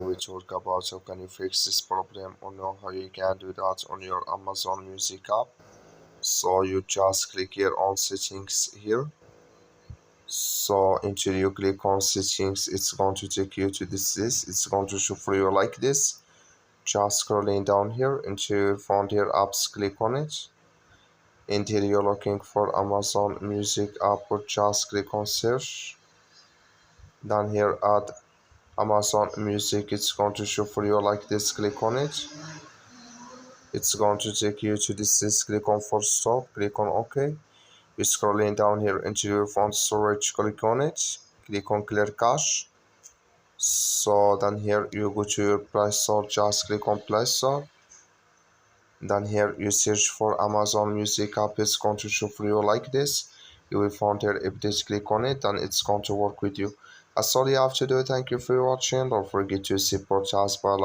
We talk about how can you fix this problem or know how you can do that on your Amazon Music app. So you just click here on settings here. So until you click on settings, it's going to take you to this. It's going to show for you like this. Just scrolling down here until you found here apps, click on it. Until you're looking for Amazon Music app, just click on search. Then here add Amazon Music, it's going to show for you like this. Click on it. It's going to take you to this. Click on full stop. Click on OK. You're scrolling down here into your phone storage. Click on it. Click on clear cache. So then here you go to your Play Store. Just click on Play Store. Then here you search for Amazon Music app. It's going to show for you like this. You will find here if just click on it, then it's going to work with you. That's all you have to do. Thank you for watching. Don't forget to support us by like